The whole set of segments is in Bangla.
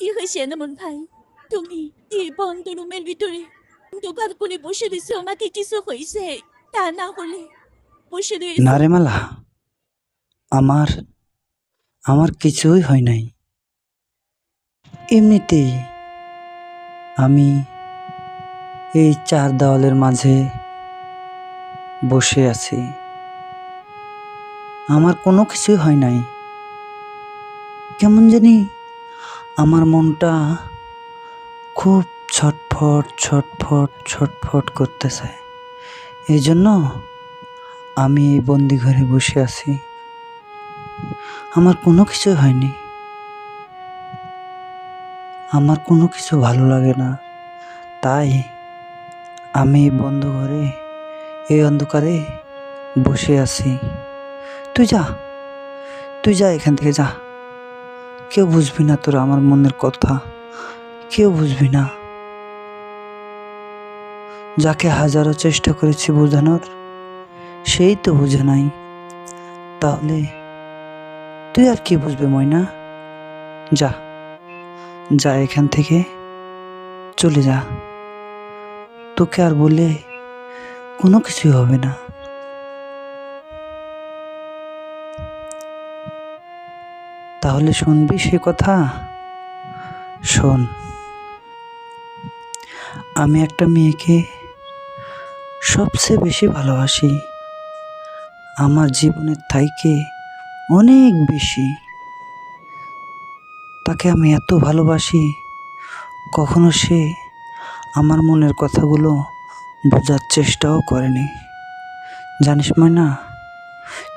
কি হয়েছে এনামুল ভাই? তুমি এই বন্ধ রুমের ভিতরে অন্ধকার করে বসে রয়েছো, আমাকে কিছু হয়েছে? তা না হলে বসে না রয়েছো। রে মালা, আমার আমার কিছুই হয় নাই। এমনিতেই আমি এই চার দেওয়ালের মাঝে বসে আছি। আমার কোনো কিছুই হয় নাই। কেমন জানি আমার মনটা খুব ছটফট ছটফট ছটফট করতেছে। এই জন্য আমি এই বন্দি ঘরে বসে আছি। আমার কোনো কিছুই হয়নি। আমার কোনো কিছু ভালো লাগে না, তাই আমি এই বন্ধ ঘরে, এই অন্ধকারে বসে আছি। তুই যা, তুই যা, এখান থেকে যা। কেউ বুঝবি না তোরা আমার মনের কথা, কেউ বুঝবি না। যাকে হাজারো চেষ্টা করেছি বোঝানোর, সেই তো বুঝে নাই। তাহলে তুই আর কি বুঝবে ময়না? যা, যা এখান থেকে চলে যা। তোকে আর বলে কোনো কিছুই হবে না। তাহলে শুনবি সে কথা? শোন, আমি একটা মেয়েকে সবচেয়ে বেশি ভালোবাসি, আমার জীবনের থেকে অনেক বেশি। তাকে আমি এত ভালোবাসি, কখনো সে আমার মনের কথাগুলো বোঝার চেষ্টাও করেনি। জানিস ময়না,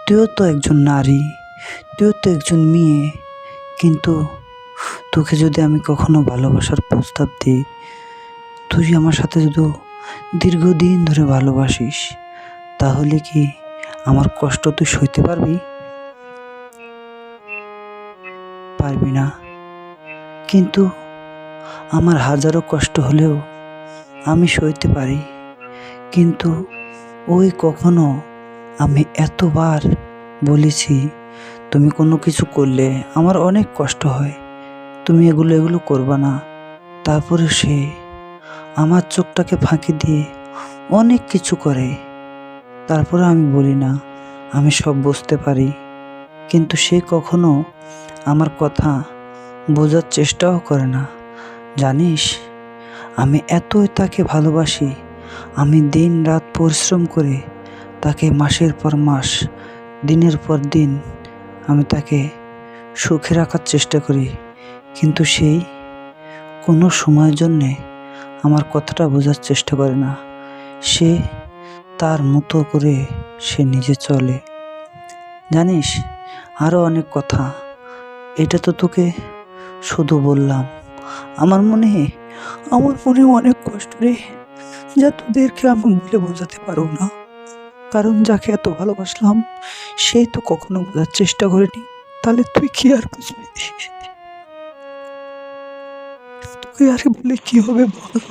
তুইও তো একজন নারী, তুইও তো একজন মেয়ে, কিন্তু তোকে যদি আমি কখনো ভালোবাসার প্রস্তাব দিই, তুই আমার সাথে যদি দীর্ঘদিন ধরে ভালোবাসিস, তাহলে কি আমার কষ্ট তুই সইতে পারবি? পারবি না। কিন্তু আমার হাজারো কষ্ট হলেও আমি সইতে পারি। কিন্তু ওই কখনো আমি এতবার বলেছি, তুমি কোনো কিছু করলে আমার অনেক কষ্ট হয়, তুমি এগুলো করবা না। তারপরে সে আমার চোখটাকে ফাঁকি দিয়ে অনেক কিছু করে। তারপরে আমি বলি না, আমি সব বুঝতে পারি, কিন্তু সে কখনো আমার কথা বোঝার চেষ্টাও করে না। জানিস, আমি এতই তাকে ভালোবাসি, আমি দিন রাত পরিশ্রম করে তাকে মাসের পর মাস, দিনের পর দিন আমি তাকে সুখে রাখার চেষ্টা করি, কিন্তু সেই কোনো সময়ের জন্যে আমার কথাটা বোঝার চেষ্টা করে না। সে তার মতো করে সে নিজে চলে। জানিস, আরও অনেক কথা, এটা তো তোকে শুধু বললাম। আমার মনে অনেক কষ্ট রে, যা তোদেরকে আমি বলে বোঝাতে পারবো না। কারণ যাকে এত ভালোবাসলাম, সেই তো কখনো বোঝার চেষ্টা করেনি। তাহলে তুই কি আর বুঝবি? তোকে আর বলে কি হবে বল?